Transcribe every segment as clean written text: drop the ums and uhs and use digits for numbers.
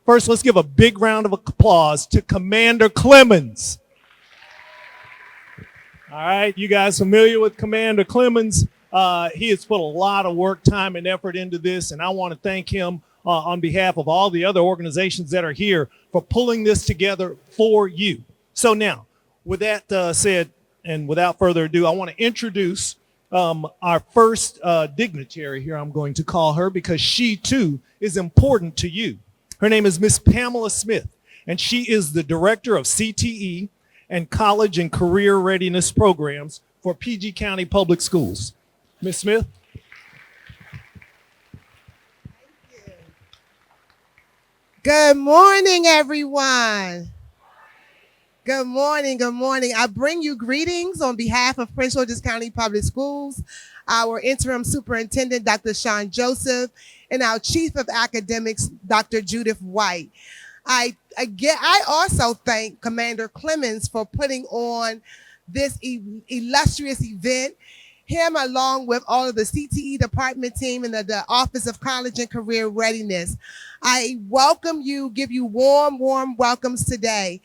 First, let's give a big round of applause to Commander Clemens. All right, you guys familiar with Commander Clemens? He has put a lot of work, time, and effort into this, and I want to thank him on behalf of all the other organizations that are here for pulling this together for you. So now, with that said, and without further ado, I want to introduce our first dignitary here, I'm going to call her, because she too is important to you. Her name is Miss Pamela Smith, and she is the director of CTE and college and career readiness programs for PG County Public Schools. Miss Smith. Good morning, everyone. Good morning, good morning. I bring you greetings on behalf of Prince George's County Public Schools, our interim superintendent, Dr. Sean Joseph, and our chief of academics, Dr. Judith White. I also thank Commander Clemens for putting on this illustrious event. Him, along with all of the CTE department team and the Office of College and Career Readiness. I welcome you, give you warm welcomes today.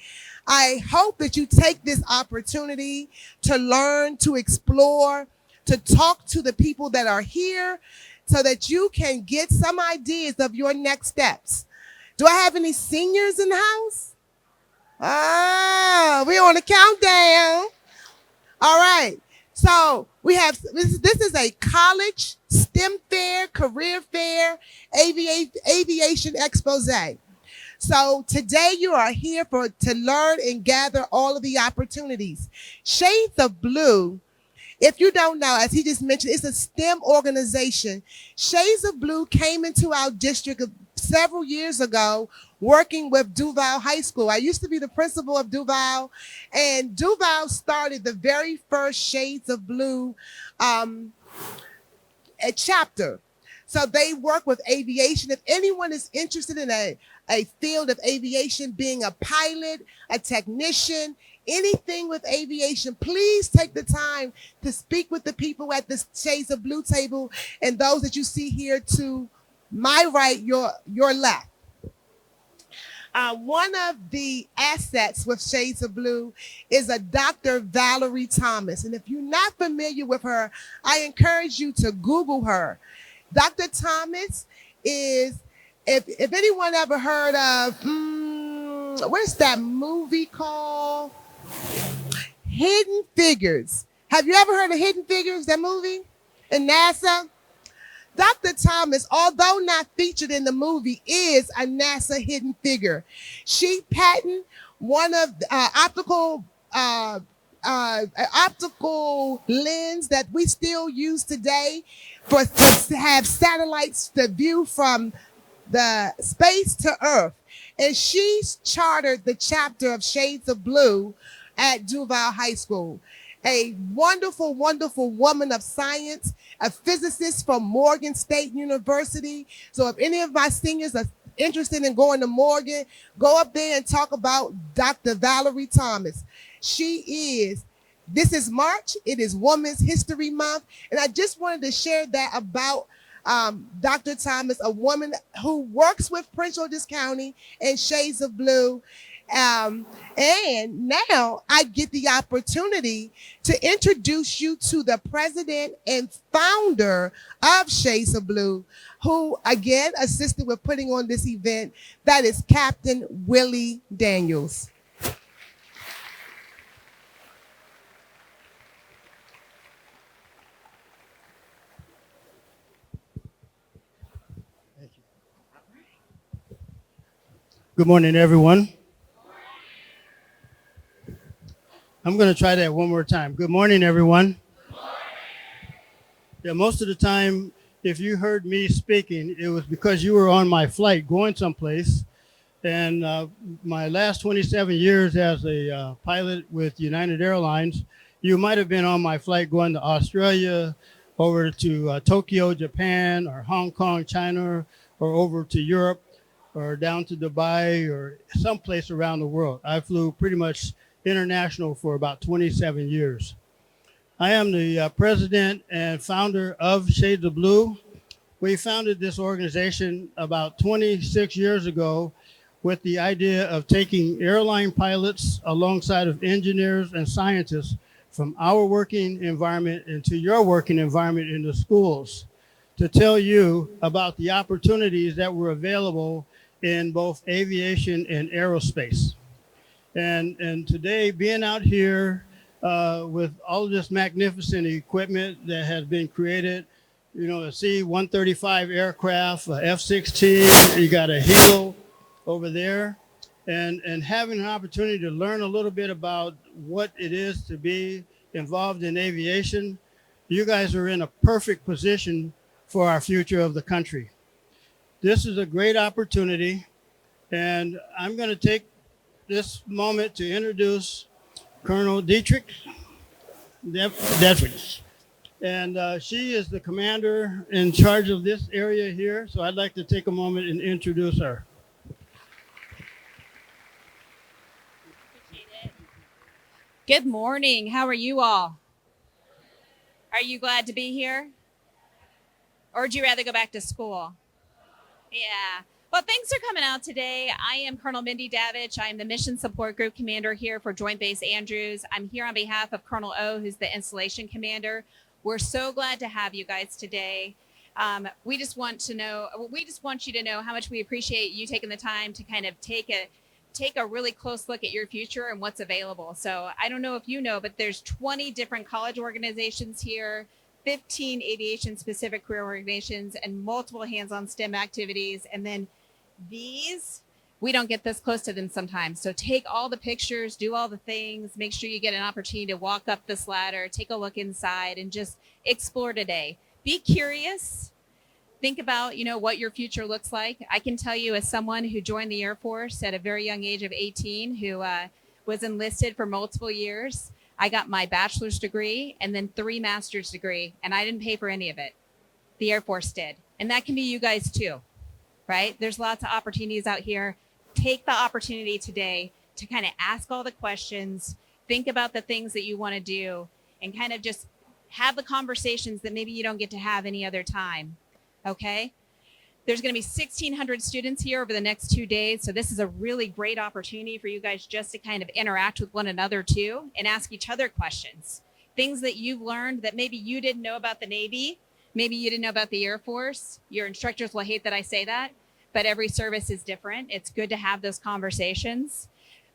I hope that you take this opportunity to learn, to explore, to talk to the people that are here so that you can get some ideas of your next steps. Do I have any seniors in the house? Ah, we're on the countdown. All right. So we have, this is a college STEM fair, career fair, aviation expose. So today you are here to learn and gather all of the opportunities. Shades of Blue, if you don't know, as he just mentioned, it's a STEM organization. Shades of Blue came into our district several years ago working with Duval High School. I used to be the principal of Duval, and Duval started the very first Shades of Blue a chapter. So they work with aviation. If anyone is interested in a field of aviation, being a pilot, a technician, anything with aviation, please take the time to speak with the people at the Shades of Blue table and those that you see here to my right, your left. One of the assets with Shades of Blue is a Dr. Valerie Thomas. And if you're not familiar with her, I encourage you to Google her. Dr. Thomas is, if anyone ever heard of, where's that movie called? Hidden Figures. Have you ever heard of Hidden Figures, that movie? In NASA? Dr. Thomas, although not featured in the movie, is a NASA hidden figure. She patented one of optical lens that we still use today to have satellites to view from the space to Earth. And she's chartered the chapter of Shades of Blue at Duval High School. A wonderful, wonderful woman of science, a physicist from Morgan State University. So if any of my seniors are interested in going to Morgan, go up there and talk about Dr. Valerie Thomas. This is March, it is Women's History Month, and I just wanted to share that about Dr. Thomas, a woman who works with Prince George's County and Shades of Blue. And now I get the opportunity to introduce you to the president and founder of Shades of Blue, who again assisted with putting on this event. That is Captain Willie Daniels. Thank you. Good morning, everyone. I'm going to try that one more time. Good morning, everyone. Good morning. Yeah, most of the time, if you heard me speaking, it was because you were on my flight going someplace. And my last 27 years as a pilot with United Airlines, you might have been on my flight going to Australia, over to Tokyo, Japan, or Hong Kong, China, or over to Europe, or down to Dubai, or someplace around the world. I flew pretty much international for about 27 years. I am the president and founder of Shades of Blue. We founded this organization about 26 years ago with the idea of taking airline pilots alongside of engineers and scientists from our working environment into your working environment in the schools to tell you about the opportunities that were available in both aviation and aerospace. And today, being out here with all of this magnificent equipment that has been created, you know, a C-135 aircraft, a F-16, you got a Hilo over there, and having an opportunity to learn a little bit about what it is to be involved in aviation, you guys are in a perfect position for our future of the country. This is a great opportunity, and I'm going to take this moment to introduce Colonel Dietrich Detrich. And she is the commander in charge of this area here. So I'd like to take a moment and introduce her. Good morning. How are you all? Are you glad to be here? Or would you rather go back to school? Yeah. Well, thanks for coming out today. I am Colonel Mindy Davich. I'm the Mission Support Group Commander here for Joint Base Andrews. I'm here on behalf of Colonel O, who's the Installation Commander. We're so glad to have you guys today. We just want you to know how much we appreciate you taking the time to kind of take a really close look at your future and what's available. So I don't know if you know, but there's 20 different college organizations here, 15 aviation specific career organizations, and multiple hands-on STEM activities. And then these, we don't get this close to them sometimes. So take all the pictures, do all the things, make sure you get an opportunity to walk up this ladder, take a look inside, and just explore today. Be curious. Think about, what your future looks like. I can tell you, as someone who joined the Air Force at a very young age of 18, who was enlisted for multiple years, I got my bachelor's degree and then 3 master's degree, and I didn't pay for any of it. The Air Force did. And that can be you guys too, right? There's lots of opportunities out here. Take the opportunity today to kind of ask all the questions, think about the things that you want to do, and kind of just have the conversations that maybe you don't get to have any other time. Okay? There's going to be 1,600 students here over the next 2 days. So this is a really great opportunity for you guys just to kind of interact with one another too and ask each other questions. Things that you've learned that maybe you didn't know about the Navy, maybe you didn't know about the Air Force. Your instructors will hate that I say that, but every service is different. It's good to have those conversations.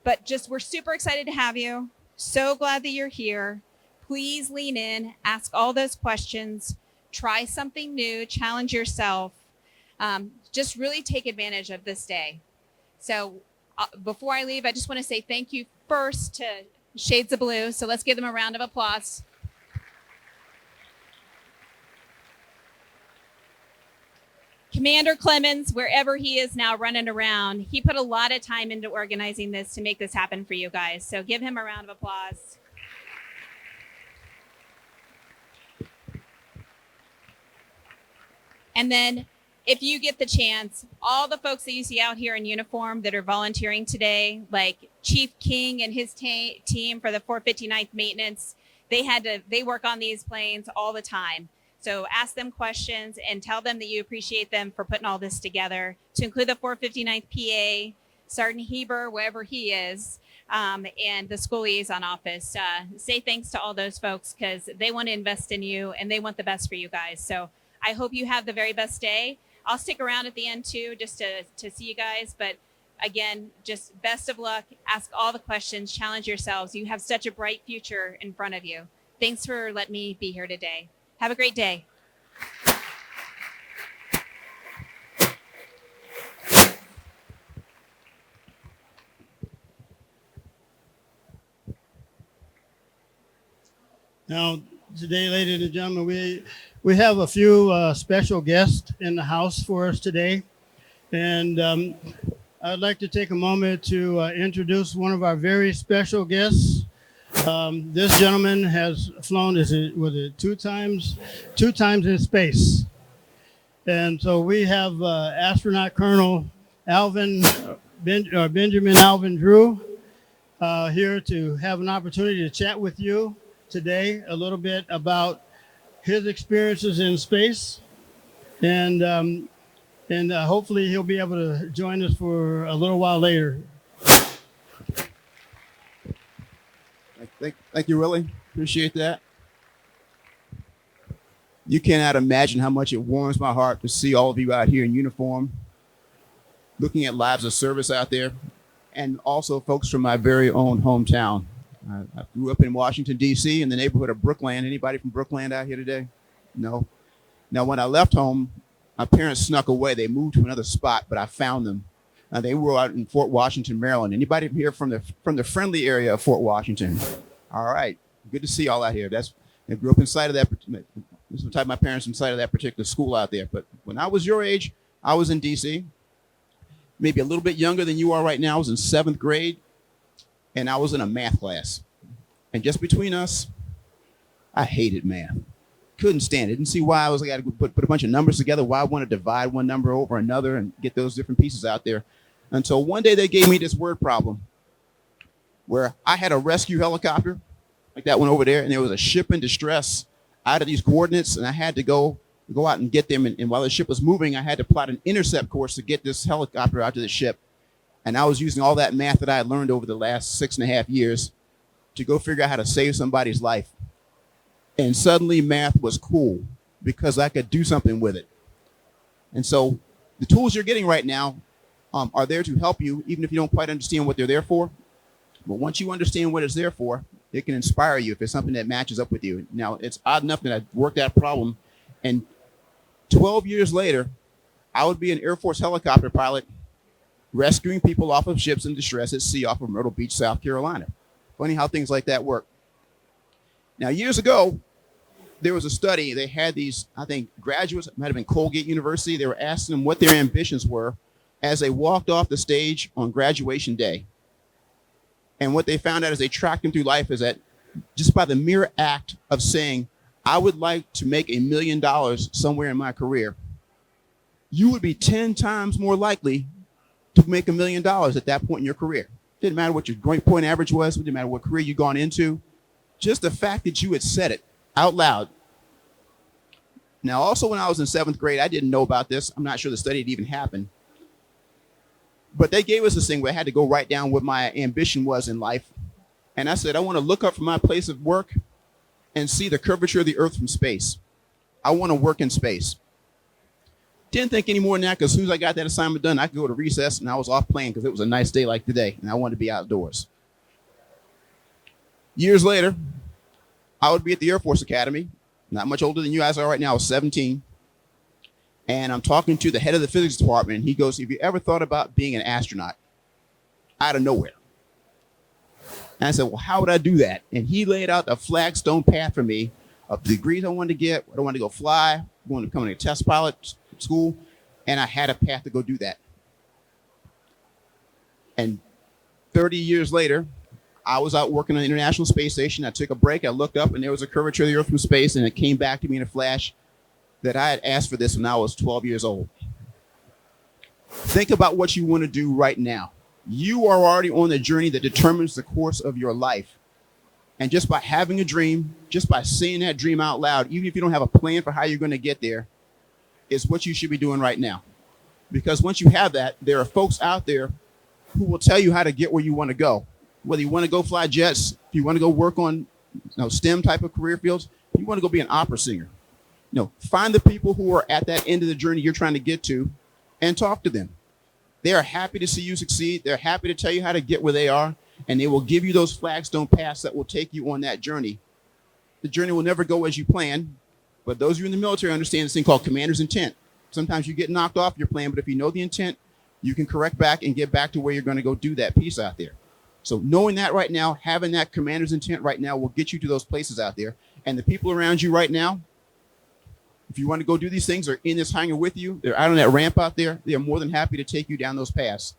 But we're super excited to have you. So glad that you're here. Please lean in, ask all those questions, try something new, challenge yourself. Just really take advantage of this day. So before I leave, I just want to say thank you first to Shades of Blue. So let's give them a round of applause. Commander Clemens, wherever he is now running around, he put a lot of time into organizing this to make this happen for you guys. So give him a round of applause. And then if you get the chance, all the folks that you see out here in uniform that are volunteering today, like Chief King and his team for the 459th maintenance, they work on these planes all the time. So ask them questions and tell them that you appreciate them for putting all this together, to include the 459th PA, Sergeant Heber, wherever he is, and the school liaison office. Say thanks to all those folks because they want to invest in you and they want the best for you guys. So I hope you have the very best day. I'll stick around at the end too, just to see you guys. But again, just best of luck. Ask all the questions, challenge yourselves. You have such a bright future in front of you. Thanks for letting me be here today. Have a great day. Now, today, ladies and gentlemen, we have a few special guests in the house for us today. And I'd like to take a moment to introduce one of our very special guests. This gentleman has flown, two times in space. And so we have astronaut Colonel Benjamin Alvin Drew here to have an opportunity to chat with you today a little bit about his experiences in space. And And hopefully he'll be able to join us for a little while later. Thank you, Willie. Appreciate that. You cannot imagine how much it warms my heart to see all of you out here in uniform, looking at lives of service out there, and also folks from my very own hometown. I grew up in Washington, D.C., in the neighborhood of Brookland. Anybody from Brookland out here today? No. Now, when I left home, my parents snuck away. They moved to another spot, but I found them. They were out in Fort Washington, Maryland. Anybody here from the friendly area of Fort Washington? All right. Good to see y'all out here. I grew up inside of that. This was my parents inside of that particular school out there. But when I was your age, I was in D.C., maybe a little bit younger than you are right now. I was in 7th grade, and I was in a math class. And just between us, I hated math. Couldn't stand it. Didn't see why I was got to put a bunch of numbers together, why I want to divide one number over another and get those different pieces out there. Until one day they gave me this word problem where I had a rescue helicopter, like that one over there, and there was a ship in distress out of these coordinates, and I had to go out and get them. And while the ship was moving, I had to plot an intercept course to get this helicopter out to the ship. And I was using all that math that I had learned over the last 6.5 years to go figure out how to save somebody's life. And suddenly math was cool because I could do something with it. And so the tools you're getting right now are there to help you, even if you don't quite understand what they're there for. But once you understand what it's there for, it can inspire you if it's something that matches up with you. Now, it's odd enough that I worked that problem, and 12 years later, I would be an Air Force helicopter pilot rescuing people off of ships in distress at sea off of Myrtle Beach, South Carolina. Funny how things like that work. Now, years ago, there was a study. They had these, I think, graduates, it might have been Colgate University. They were asking them what their ambitions were as they walked off the stage on graduation day. And what they found out as they tracked them through life is that just by the mere act of saying, I would like to make $1 million somewhere in my career, you would be 10 times more likely to make $1 million at that point in your career. Didn't matter what your grade point average was. It didn't matter what career you'd gone into. Just the fact that you had said it out loud. Now, also when I was in 7th grade, I didn't know about this. I'm not sure the study had even happened. But they gave us this thing where I had to go write down what my ambition was in life. And I said, I want to look up from my place of work and see the curvature of the earth from space. I want to work in space. Didn't think any more than that, because as soon as I got that assignment done, I could go to recess and I was off playing because it was a nice day like today and I wanted to be outdoors. Years later, I would be at the Air Force Academy, not much older than you guys are right now. I was 17. And I'm talking to the head of the physics department. And he goes, have you ever thought about being an astronaut? Out of nowhere. And I said, well, how would I do that? And he laid out a flagstone path for me of the degrees I wanted to get. I wanted to go fly. I wanted to become a test pilot school. And I had a path to go do that. And 30 years later, I was out working on the International Space Station. I took a break. I looked up, and there was a curvature of the Earth from space, and it came back to me in a flash that I had asked for this when I was 12 years old. Think about what you want to do right now. You are already on the journey that determines the course of your life. And just by having a dream, just by saying that dream out loud, even if you don't have a plan for how you're going to get there, is what you should be doing right now. Because once you have that, there are folks out there who will tell you how to get where you want to go. Whether you want to go fly jets, if you want to go work on STEM type of career fields, if you want to go be an opera singer, find the people who are at that end of the journey you're trying to get to and talk to them. They are happy to see you succeed. They're happy to tell you how to get where they are, and they will give you those flagstone paths that will take you on that journey. The journey will never go as you plan, but those of you in the military understand this thing called commander's intent. Sometimes you get knocked off your plan, but if you know the intent, you can correct back and get back to where you're going to go do that piece out there. So knowing that right now, having that commander's intent right now will get you to those places out there. And the people around you right now, if you want to go do these things, they're in this hangar with you. They're out on that ramp out there. They are more than happy to take you down those paths.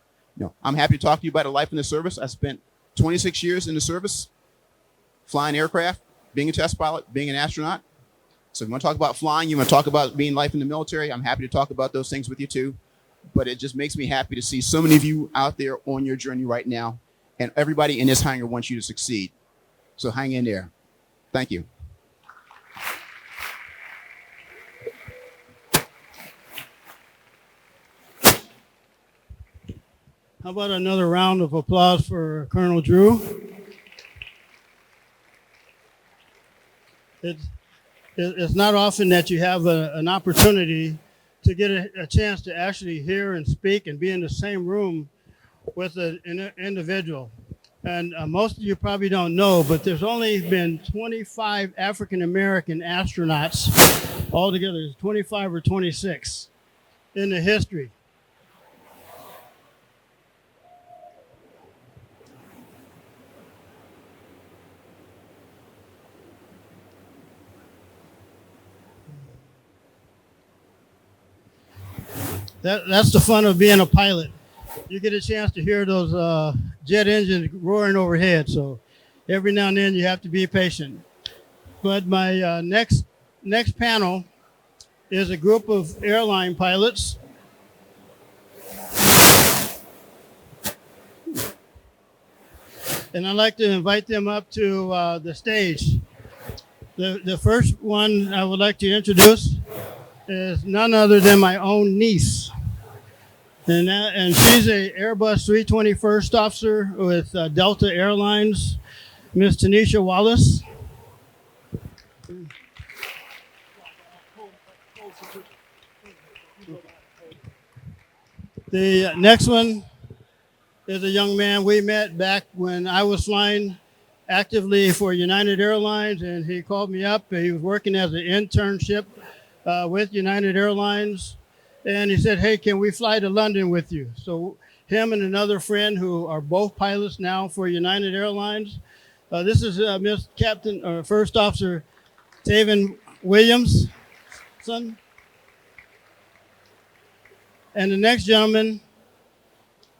I'm happy to talk to you about a life in the service. I spent 26 years in the service, flying aircraft, being a test pilot, being an astronaut. So if you want to talk about flying, you want to talk about being life in the military, I'm happy to talk about those things with you too. But it just makes me happy to see so many of you out there on your journey right now. And everybody in this hangar wants you to succeed. So hang in there. Thank you. How about another round of applause for Colonel Drew? It's not often that you have an opportunity to get a chance to actually hear and speak and be in the same room with an individual. And most of you probably don't know, but there's only been 25 African American astronauts altogether. There's 25 or 26 in the history. That's the fun of being a pilot. You get a chance to hear those jet engines roaring overhead. So every now and then you have to be patient. But my next panel is a group of airline pilots. And I'd like to invite them up to the stage. The first one I would like to introduce is none other than my own niece. And she's a Airbus 320 first officer with Delta Airlines, Miss Tanisha Wallace. The next one is a young man we met back when I was flying actively for United Airlines, and he called me up. He was working as an internship with United Airlines, and he said, "Hey, can we fly to London with you?" So him and another friend who are both pilots now for United Airlines. This is Miss Captain or First Officer Taven Williams' son. And the next gentleman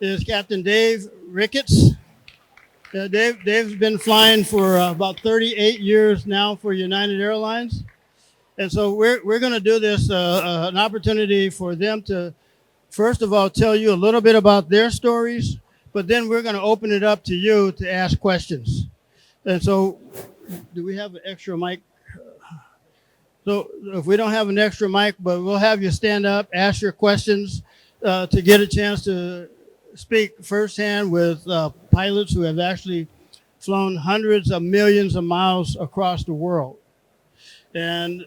is Captain Dave Ricketts. Dave's been flying for about 38 years now for United Airlines. And so we're going to do this, an opportunity for them to, first of all, tell you a little bit about their stories, but then we're going to open it up to you to ask questions. And so, do we have an extra mic? So if we don't have an extra mic, but we'll have you stand up, ask your questions to get a chance to speak firsthand with pilots who have actually flown hundreds of millions of miles across the world. And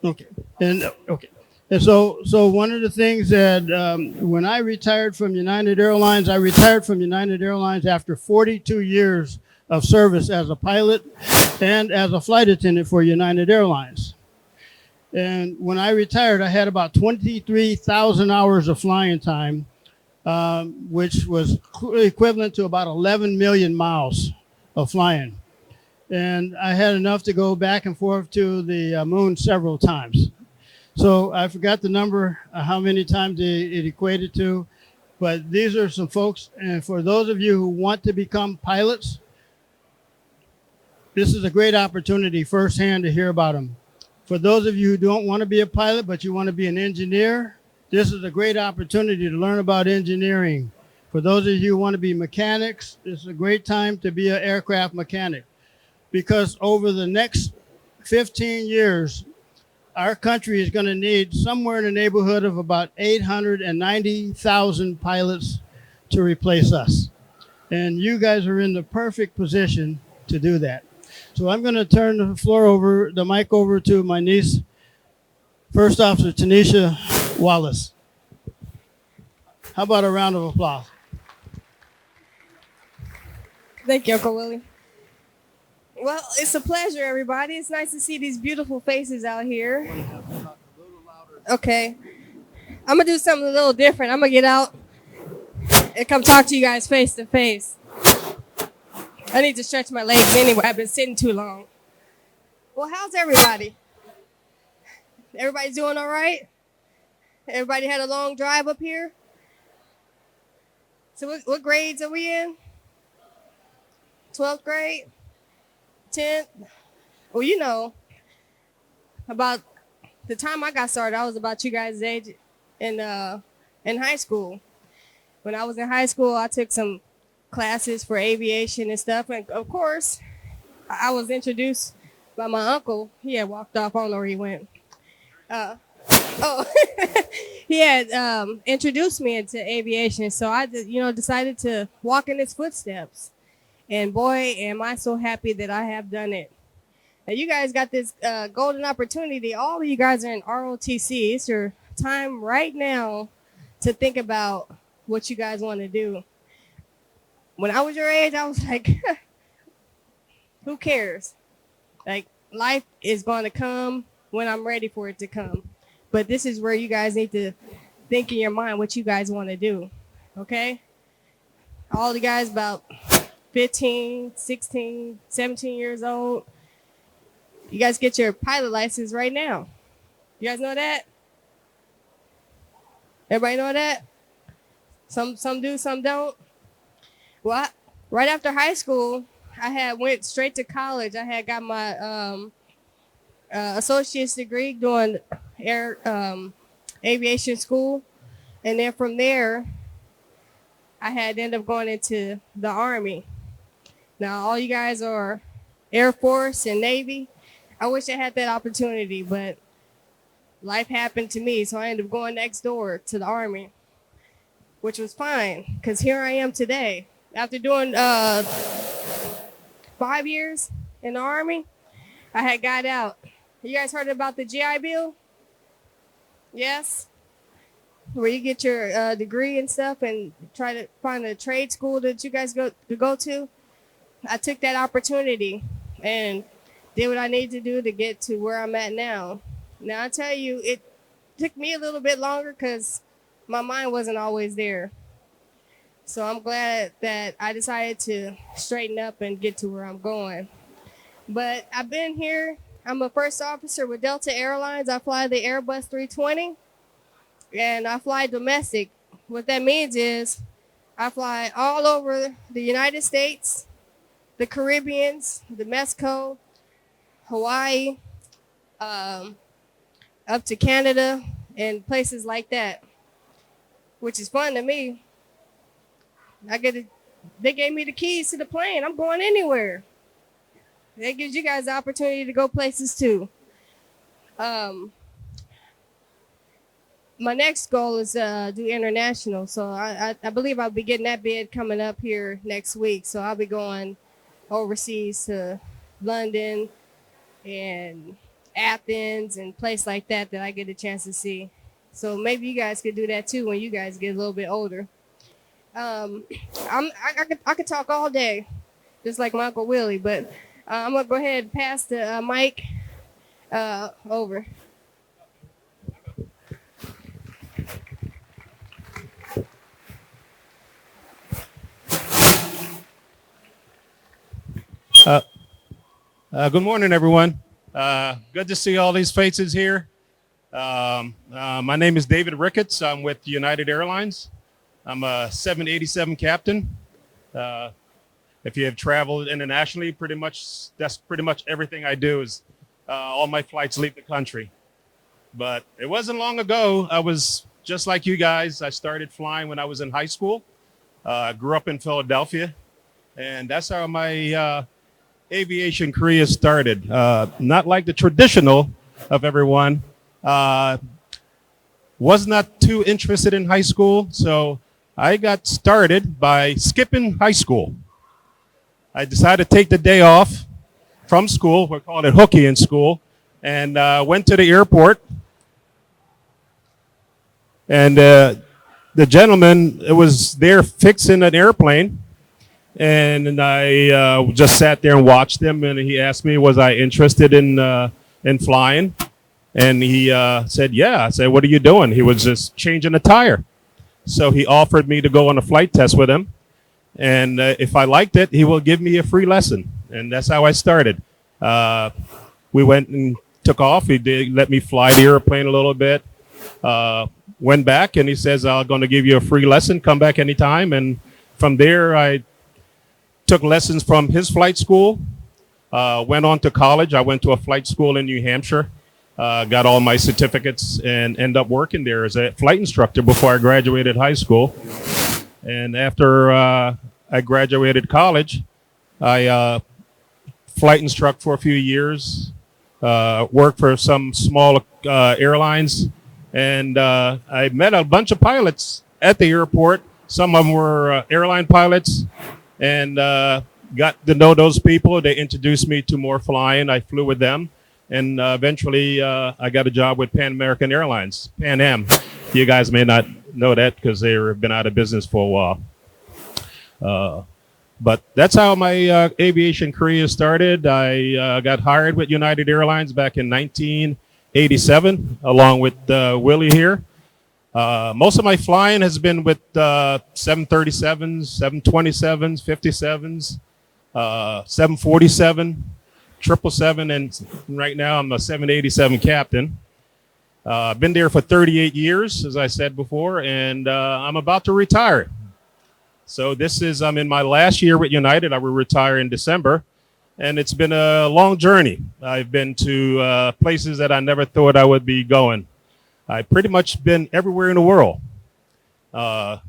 okay. And so one of the things that when I retired from United Airlines, I retired from United Airlines after 42 years of service as a pilot and as a flight attendant for United Airlines. And when I retired, I had about 23,000 hours of flying time, which was equivalent to about 11 million miles of flying. And I had enough to go back and forth to the moon several times. So I forgot the number, how many times it equated to, but these are some folks. And for those of you who want to become pilots, this is a great opportunity firsthand to hear about them. For those of you who don't want to be a pilot, but you want to be an engineer, this is a great opportunity to learn about engineering. For those of you who want to be mechanics, this is a great time to be an aircraft mechanic. Because over the next 15 years, our country is going to need somewhere in the neighborhood of about 890,000 pilots to replace us. And you guys are in the perfect position to do that. So I'm going to turn the mic over to my niece, First Officer Tanisha Wallace. How about a round of applause? Thank you, Uncle Willie. Well, it's a pleasure, everybody. It's nice to see these beautiful faces out here. Okay. I'm going to do something a little different. I'm going to get out and come talk to you guys face to face. I need to stretch my legs anyway. I've been sitting too long. Well, how's everybody? Everybody's doing all right? Everybody had a long drive up here? So what grades are we in? 12th grade? 10th? Well, you know, about the time I got started, I was about you guys' age in high school. When I was in high school, I took some classes for aviation and stuff. And of course, I was introduced by my uncle. He had walked off. I don't know where he went. He he had introduced me into aviation. So I, decided to walk in his footsteps. And boy, am I so happy that I have done it. Now you guys got this golden opportunity. All of you guys are in ROTC. It's your time right now to think about what you guys want to do. When I was your age, I was like, who cares? Like, life is going to come when I'm ready for it to come. But this is where you guys need to think in your mind what you guys want to do. Okay? All the guys about 15, 16, 17 years old, you guys get your pilot license right now. You guys know that? Everybody know that? Some do, some don't. Well, right after high school, I went straight to college. I had got my associate's degree doing aviation school, and then from there, I had ended up going into the Army. Now, all you guys are Air Force and Navy. I wish I had that opportunity, but life happened to me, so I ended up going next door to the Army, which was fine, because here I am today. After doing 5 years in the Army, I had got out. You guys heard about the GI Bill? Yes? Where you get your degree and stuff and try to find a trade school that you guys go to. I took that opportunity and did what I need to do to get to where I'm at now. Now, I tell you, it took me a little bit longer because my mind wasn't always there. So I'm glad that I decided to straighten up and get to where I'm going. But I've been here. I'm a first officer with Delta Airlines. I fly the Airbus 320, and I fly domestic. What that means is I fly all over the United States, the Caribbeans, the Mexico, Hawaii, up to Canada, and places like that, which is fun to me. They gave me the keys to the plane. I'm going anywhere. That gives you guys the opportunity to go places too. My next goal is do international. So I believe I'll be getting that bid coming up here next week. So I'll be going overseas to London and Athens and places like that I get a chance to see. So maybe you guys could do that too when you guys get a little bit older. I could talk all day, just like my Uncle Willie, but I'm gonna go ahead and pass the mic over. Good morning, everyone. Good to see all these faces here. My name is David Ricketts. I'm with United Airlines. I'm a 787 captain. If you have traveled internationally, that's pretty much everything I do is all my flights leave the country. But it wasn't long ago. I was just like you guys. I started flying when I was in high school. I grew up in Philadelphia, and that's how my aviation career started. Not like the traditional of everyone. Was not too interested in high school, so I got started by skipping high school. I decided to take the day off from school. We're calling it hooky in school, and went to the airport. And the gentleman was there fixing an airplane, and I just sat there and watched him. And he asked me, was I interested in flying? And he said, yeah. I said, what are you doing? He was just changing a tire. So he offered me to go on a flight test with him. And if I liked it, he will give me a free lesson. And that's how I started. We went and took off. He did let me fly the airplane a little bit. Went back, and he says, I'm going to give you a free lesson. Come back anytime. And from there, I took lessons from his flight school. Went on to college. I went to a flight school in New Hampshire. Got all my certificates and ended up working there as a flight instructor before I graduated high school. And after I graduated college, I flight instructed for a few years, worked for some small airlines, And I met a bunch of pilots at the airport. Some of them were airline pilots, and got to know those people. They introduced me to more flying. I flew with them, and eventually I got a job with Pan American Airlines, Pan Am. You guys may not know that because they've been out of business for a while. But that's how my aviation career started. I got hired with United Airlines back in 1987, along with Willie here. Most of my flying has been with 737s, 727s, 57s, 747, 777, and right now I'm a 787 captain. I've been there for 38 years, as I said before, and I'm about to retire. So I'm in my last year with United. I will retire in December, and it's been a long journey. I've been to places that I never thought I would be going. I've pretty much been everywhere in the world.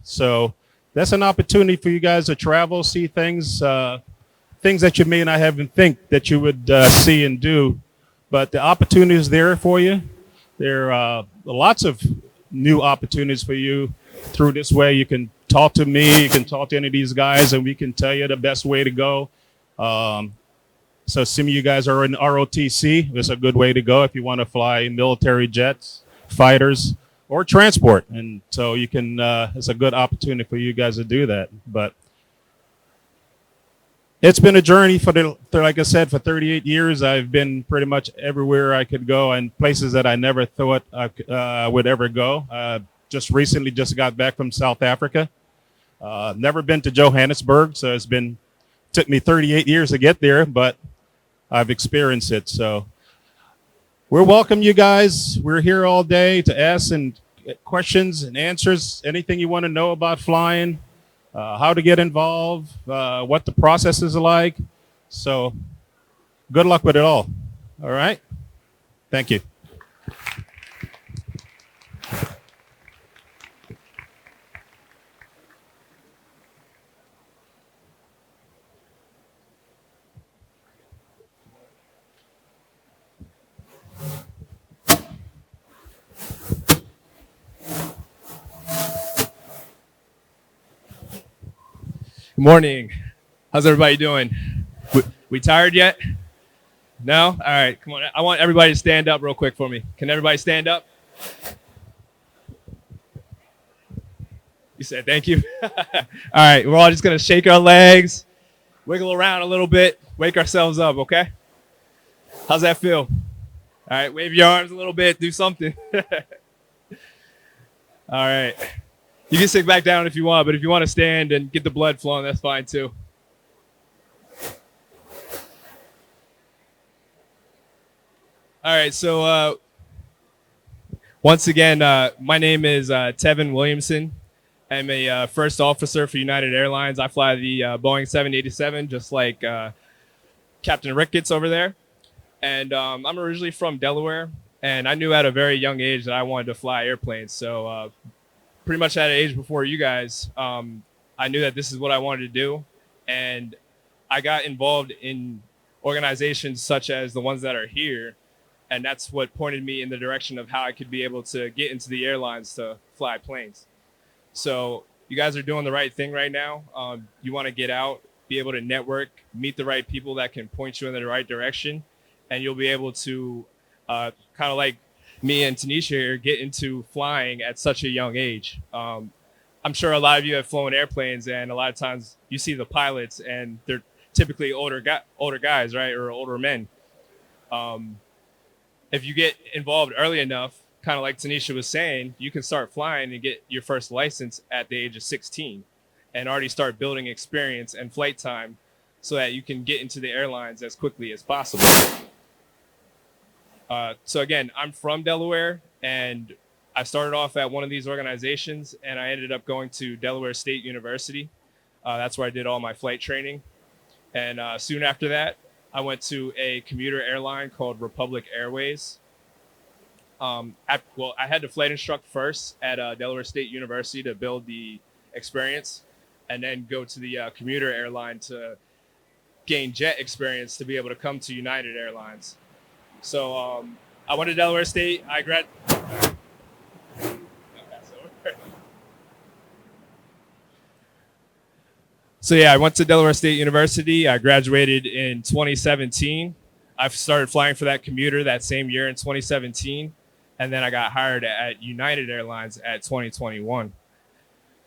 So that's an opportunity for you guys to travel, see things, things that you may not even think that you would see and do. But the opportunity is there for you. There are lots of new opportunities for you through this way. You can talk to me, you can talk to any of these guys, and we can tell you the best way to go. So some of you guys are in ROTC. It's a good way to go if you want to fly military jets, fighters, or transport. And so you can, it's a good opportunity for you guys to do that. But it's been a journey like I said, for 38 years. I've been pretty much everywhere I could go and places that I never thought I would ever go. Just recently just got back from South Africa. Never been to Johannesburg, so took me 38 years to get there, but I've experienced it. So we're welcome, you guys. We're here all day to ask and questions and answers, anything you want to know about flying, how to get involved, what the process is like. So good luck with it all. All right. Thank you. Good morning. How's everybody doing? We tired yet? No? All right, come on. I want everybody to stand up real quick for me. Can everybody stand up? You said thank you. All right, we're all just going to shake our legs, wiggle around a little bit, wake ourselves up, okay? How's that feel? All right, wave your arms a little bit, do something. All right. You can sit back down if you want, but if you want to stand and get the blood flowing, that's fine too. All right, so once again, my name is Tevin Williamson. I'm a first officer for United Airlines. I fly the Boeing 787, just like Captain Ricketts over there. And I'm originally from Delaware, and I knew at a very young age that I wanted to fly airplanes. So pretty much at an age before you guys, I knew that this is what I wanted to do. And I got involved in organizations such as the ones that are here. And that's what pointed me in the direction of how I could be able to get into the airlines to fly planes. So you guys are doing the right thing right now. You want to get out, be able to network, meet the right people that can point you in the right direction. And you'll be able to kind of like me and Tanisha here get into flying at such a young age. I'm sure a lot of you have flown airplanes, and a lot of times you see the pilots, and they're typically older guys, right, or older men. If you get involved early enough, kind of like Tanisha was saying, you can start flying and get your first license at the age of 16 and already start building experience and flight time so that you can get into the airlines as quickly as possible. So again, I'm from Delaware, and I started off at one of these organizations, and I ended up going to Delaware State University. That's where I did all my flight training. And soon after that, I went to a commuter airline called Republic Airways. I had to flight instruct first at Delaware State University to build the experience, and then go to the commuter airline to gain jet experience to be able to come to United Airlines. So I went to Delaware State. So yeah, I went to Delaware State University. I graduated in 2017. I started flying for that commuter that same year in 2017, and then I got hired at United Airlines at 2021.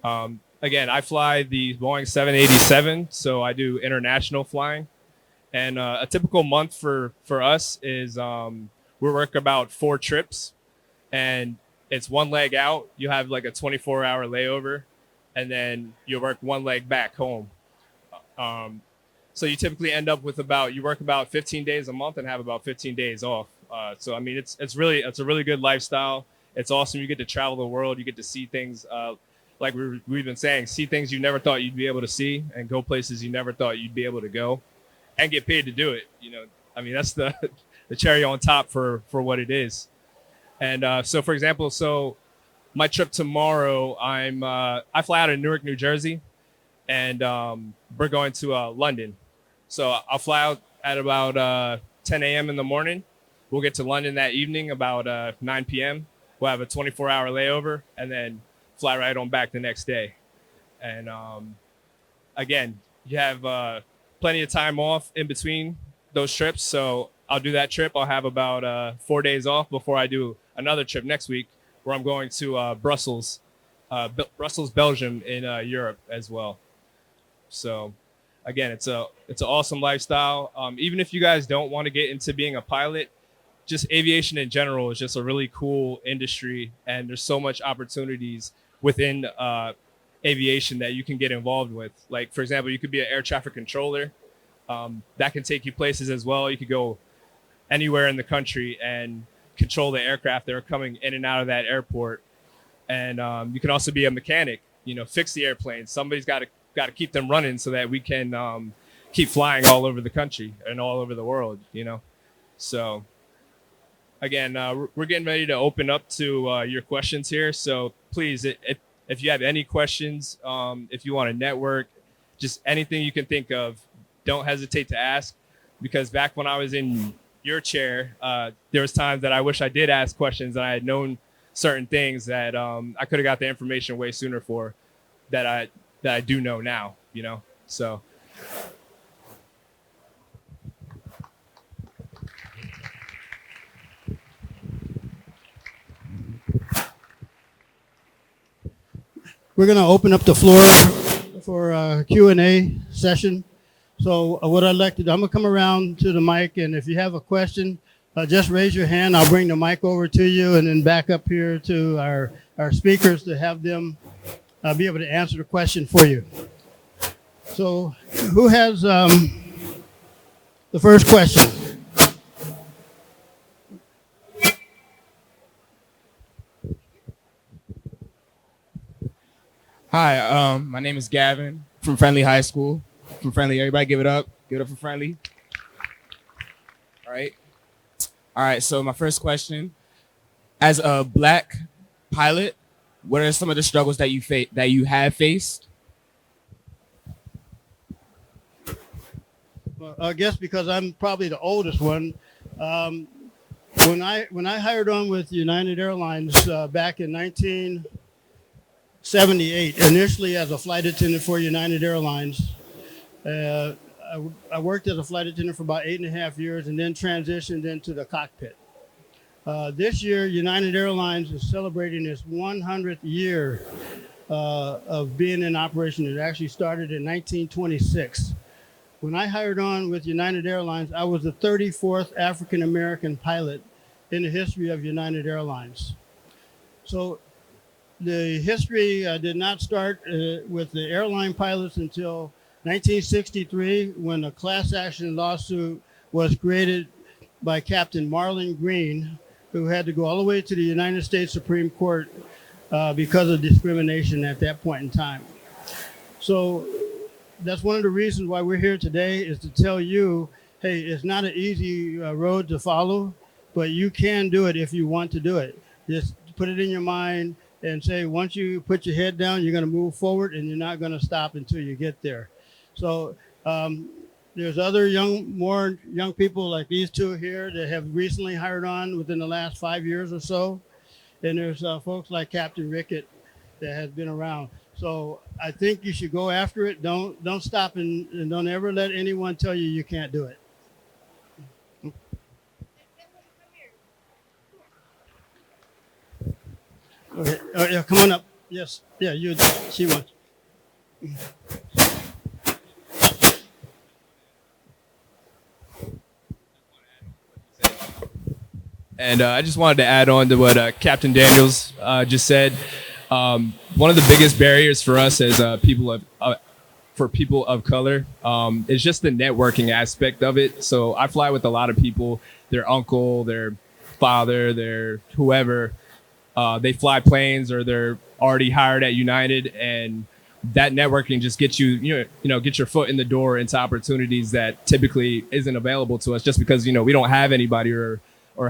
Again, I fly the Boeing 787, so I do international flying. And a typical month for us is we work about 4 trips, and it's one leg out. You have like a 24-hour layover, and then you work one leg back home. So you typically end up with you work about 15 days a month and have about 15 days off. So I mean, it's a really good lifestyle. It's awesome. You get to travel the world. You get to see things like we've been saying, see things you never thought you'd be able to see, and go places you never thought you'd be able to go, and get paid to do it. You know, I mean, that's the cherry on top for what it is. And so, for example, my trip tomorrow, I fly out of Newark, New Jersey, and we're going to London. So I'll fly out at about 10 a.m. in the morning. We'll get to London that evening about 9 p.m. We'll have a 24-hour layover, and then fly right on back the next day. And again, you have plenty of time off in between those trips. So I'll do that trip. I'll have about 4 days off before I do another trip next week, where I'm going to Brussels, Belgium in Europe as well. So again, it's an awesome lifestyle. Even if you guys don't want to get into being a pilot, just aviation in general is just a really cool industry, and there's so much opportunities within aviation that you can get involved with. Like, for example, you could be an air traffic controller. That can take you places as well. You could go anywhere in the country and control the aircraft that are coming in and out of that airport. And you can also be a mechanic, fix the airplanes. Somebody's got to keep them running so that we can keep flying all over the country and all over the world, So again, we're getting ready to open up to your questions here. So please, if you have any questions, if you want to network, just anything you can think of, don't hesitate to ask. Because back when I was in your chair, there was times that I wish I did ask questions, and I had known certain things that I could have got the information way sooner for that I do know now, So We're going to open up the floor for a Q&A session. So what I'd like to do, I'm going to come around to the mic, and if you have a question, just raise your hand. I'll bring the mic over to you, and then back up here to our speakers to have them be able to answer the question for you. So who has the first question? Hi, my name is Gavin from Friendly High School. From Friendly, everybody give it up. Give it up for Friendly. All right, so my first question. As a Black pilot, what are some of the struggles that you have faced? Well, I guess because I'm probably the oldest one, when I hired on with United Airlines back in 1978, initially as a flight attendant for United Airlines, I worked as a flight attendant for about 8.5 years and then transitioned into the cockpit. This year, United Airlines is celebrating its 100th year of being in operation. It actually started in 1926. When I hired on with United Airlines, I was the 34th African-American pilot in the history of United Airlines. So the history did not start with the airline pilots until 1963, when a class action lawsuit was created by Captain Marlon Green, who had to go all the way to the United States Supreme Court because of discrimination at that point in time. So that's one of the reasons why we're here today, is to tell you, hey, it's not an easy road to follow, but you can do it if you want to do it. Just put it in your mind and say, once you put your head down, you're going to move forward, and you're not going to stop until you get there. So there's other more young people like these two here that have recently hired on within the last 5 years or so. And there's folks like Captain Rickett that has been around. So I think you should go after it. Don't stop and don't ever let anyone tell you you can't do it. Okay. Oh, yeah, come on up. Yes. Yeah, you. She wants. And I just wanted to add on to what Captain Daniels just said. One of the biggest barriers for us as people of color is just the networking aspect of it. So I fly with a lot of people, their uncle, their father, their whoever. They fly planes or they're already hired at United, and that networking just gets get your foot in the door into opportunities that typically isn't available to us just because we don't have anybody or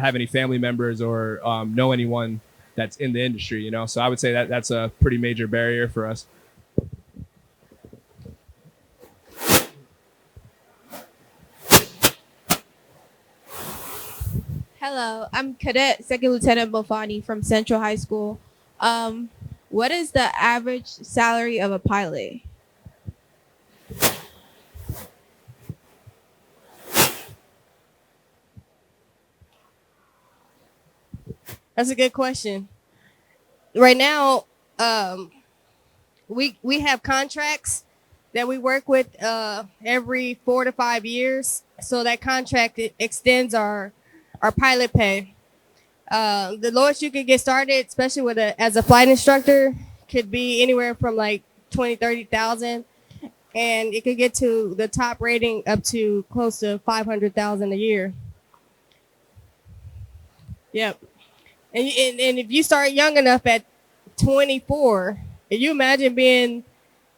have any family members or know anyone that's in the industry. So I would say that that's a pretty major barrier for us. Hello, I'm Cadet Second Lieutenant Bofani from Central High School. What is the average salary of a pilot? That's a good question. Right now, we have contracts that we work with every 4 to 5 years. So that contract extends our pilot pay. The lowest you could get started, especially as a flight instructor, could be anywhere from like 20,000-30,000, and it could get to the top rating up to close to 500,000 a year. Yep. And if you start young enough at 24, can you imagine being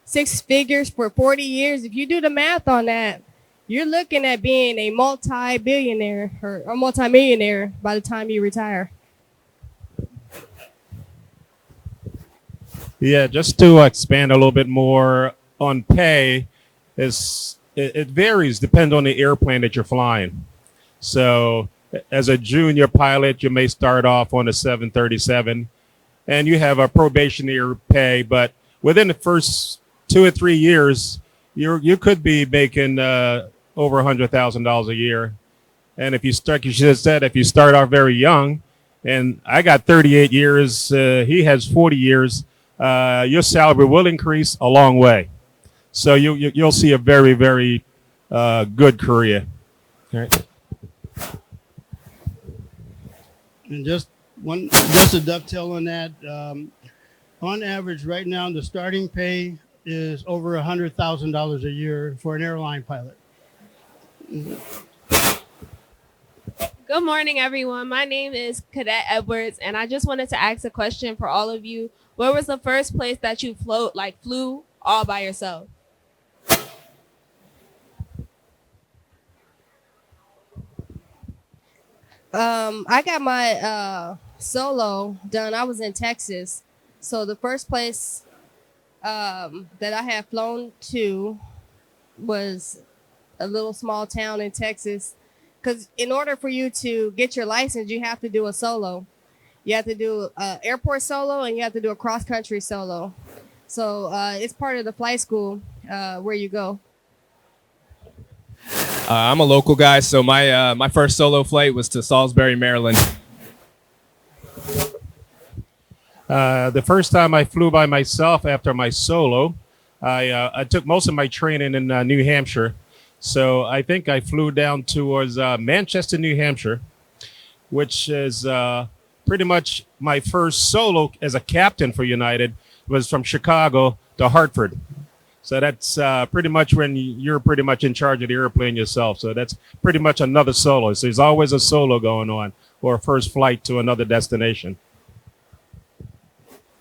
6 figures for 40 years? If you do the math on that, you're looking at being a multi-billionaire or a multi-millionaire by the time you retire. Yeah, just to expand a little bit more on pay, it varies depending on the airplane that you're flying. So as a junior pilot, you may start off on a 737 and you have a probationary pay, but within the first 2 or 3 years, you could be making over $100,000 a year. And if you start, you should have said, if you start off very young, and I got 38 years, he has 40 years, your salary will increase a long way. So you'll see a very, very good career. All right. And just a dovetail on that. On average, right now, the starting pay is over $100,000 a year for an airline pilot. Good morning, everyone. My name is Cadet Edwards, and I just wanted to ask a question for all of you. Where was the first place that you flew all by yourself? I got my solo done. I was in Texas. So the first place that I had flown to was a little small town in Texas. Because in order for you to get your license, you have to do a solo. You have to do an airport solo and you have to do a cross-country solo. So it's part of the flight school where you go. I'm a local guy, so my first solo flight was to Salisbury, Maryland. The first time I flew by myself after my solo, I took most of my training in New Hampshire. So I think I flew down towards Manchester, New Hampshire, which is pretty much my first solo as a captain for United, was from Chicago to Hartford. So that's pretty much when you're pretty much in charge of the airplane yourself. So that's pretty much another solo. So there's always a solo going on, or a first flight to another destination.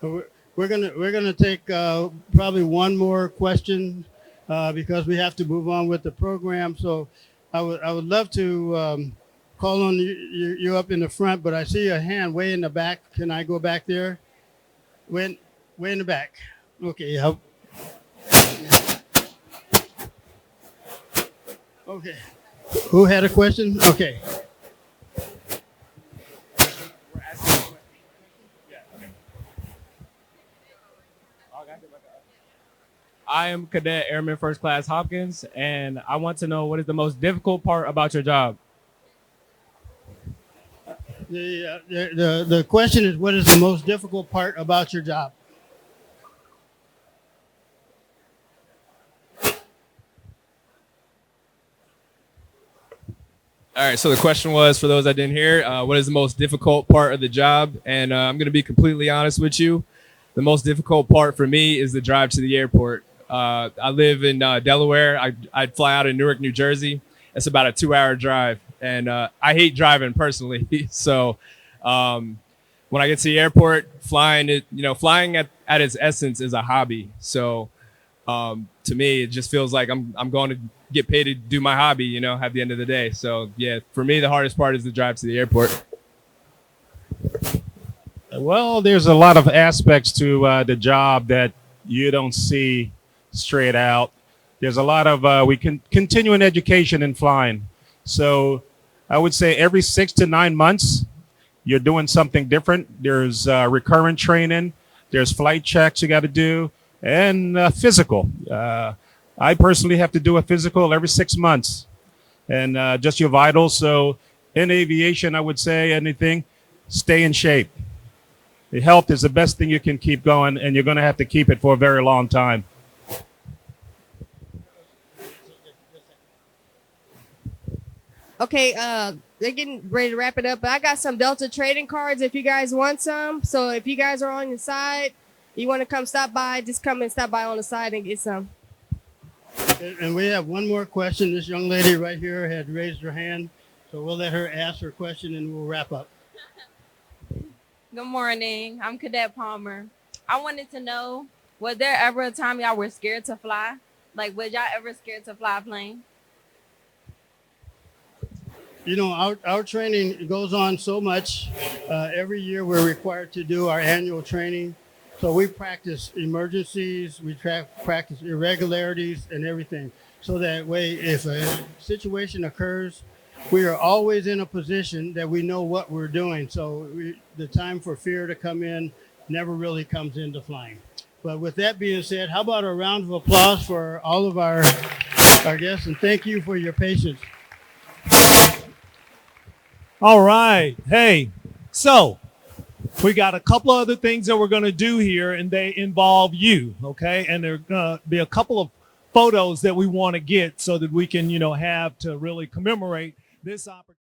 We're gonna take probably one more question because we have to move on with the program. So I would love to call on you up in the front, but I see a hand way in the back. Can I go back there? Way in the back. Okay. Okay. Who had a question? Okay. I am Cadet Airman First Class Hopkins, and I want to know what is the most difficult part about your job? The question is, what is the most difficult part about your job? All right, so the question was, for those that didn't hear, what is the most difficult part of the job? And I'm going to be completely honest with you. The most difficult part for me is the drive to the airport. I live in Delaware. I'd fly out of Newark, New Jersey. It's about a 2-hour drive, and I hate driving personally. So when I get to the airport, flying at its essence is a hobby. So to me, it just feels like I'm going to get paid to do my hobby, at the end of the day. So yeah, for me, the hardest part is the drive to the airport. Well, there's a lot of aspects to the job that you don't see straight out. There's a lot of we can continuing education in flying. So I would say every 6 to 9 months, you're doing something different. There's recurrent training. There's flight checks you got to do, and physical. I personally have to do a physical every 6 months, and just your vitals. So in aviation, I would say stay in shape. The health is the best thing you can keep going, and you're going to have to keep it for a very long time. Okay, they're getting ready to wrap it up, but I got some Delta trading cards if you guys want some. So if you guys are on your side, you want to come stop by, just come and stop by on the side and get some. And we have one more question. This young lady right here had raised her hand, so we'll let her ask her question and we'll wrap up. Good morning. I'm Cadet Palmer. I wanted to know, was there ever a time y'all were scared to fly? Like, was y'all ever scared to fly a plane? Our training goes on so much. Every year we're required to do our annual training. So we practice emergencies, we practice irregularities and everything. So that way, if a situation occurs, we are always in a position that we know what we're doing. So the time for fear to come in never really comes into flying. But with that being said, how about a round of applause for all of our guests, and thank you for your patience. All right. Hey, so we got a couple of other things that we're going to do here, and they involve you, okay? And there are going to be a couple of photos that we want to get so that we can, have to really commemorate this opportunity.